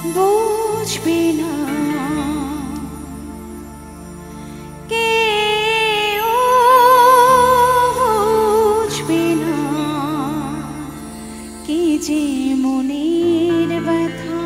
বুঝবে না কেউ, বুঝবে না কি যে মনের ব্যথা।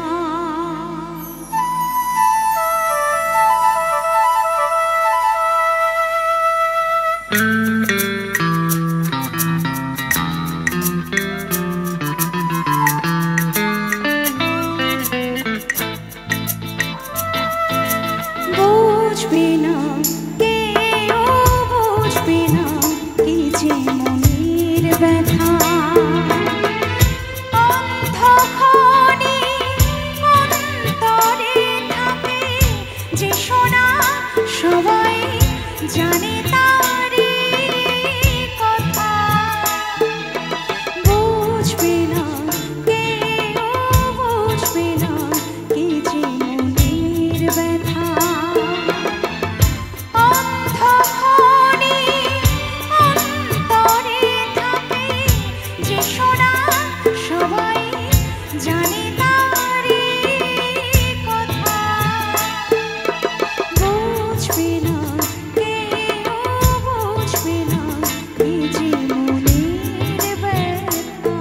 বুঝবে না কেউ, বুঝবে না কি যে মনের ব্যথা। অন্ধকারে অন্তরে থাকে যে সোনা, সবাই জানে তারি কথা। বুঝবে না কেউ, বুঝবে না কি যে মনের ব্যথা। অন্ধকারে অন্তরে থাকে যে সোনা, সবাই জানে তারি কথা। বুঝবে না কেউ, বুঝবে না কি যে মনের ব্যথা।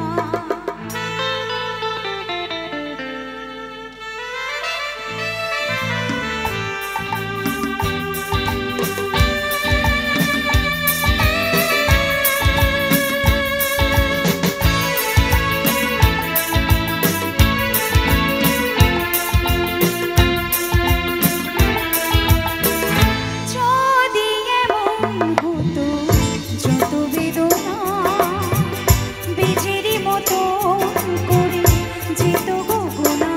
যদি এমন হতো যত বেদনা বীজেরই মতো করে যেত গগনা।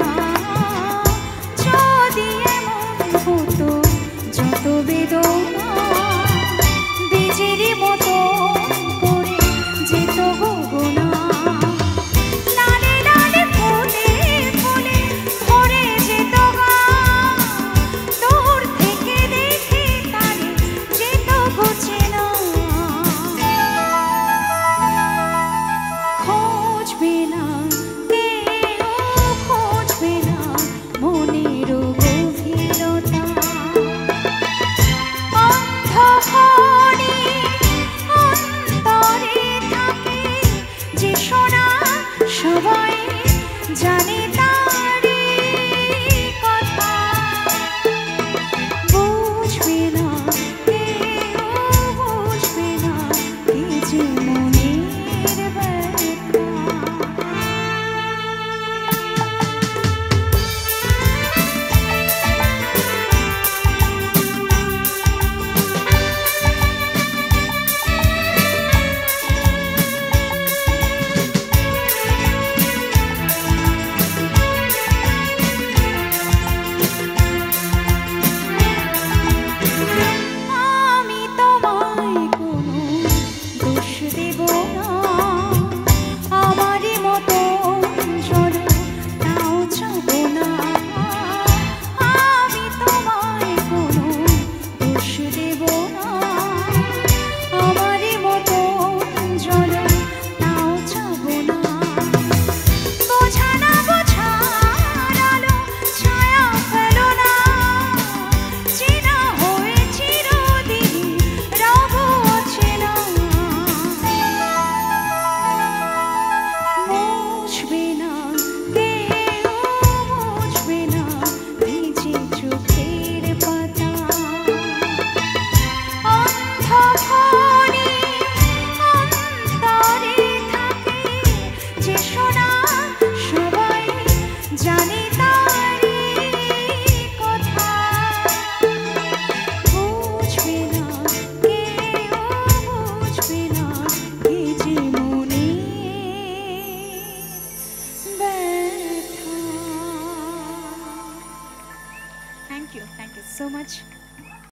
যদি এমন হতো যত বেদনা বীজেরই মতো করে যেত গগনা। লালে লালে ফুলে ফুলে ভরে যেত গা, দূর থেকে দেখে তারে যেত ঘুচে না। খুঁজবে না কেউ, খুঁজবে না মনের গভীরতা। অন্ধকারে অন্তরে থাকে যে সোনা, সবাই জানে তারি কথা। বুঝবে না কেউ, বুঝবে না কি যে মনের ব্যথা। আমি তোমায় কোনো দোষ দেব না, আমারই মতো জড় তাও চাব না। আমি তোমায় কোনো দোষ দেব না, আমারই মতো জড় তাও চাব না। বোঝা না বোঝার আলো ছায়া ফেলো না, চেনা হয়ে চিরদিন রব অচেনা। বুঝবে না কেউ, বুঝবে না ভিজে চোখের পাতা। অন্ধকারে অন্তরে থাকে যে সোনা, সবাই জানে তারি কথা। বুঝবে না কেউ, বুঝবে না কি যে মনের ব্যথা। Thank you so much.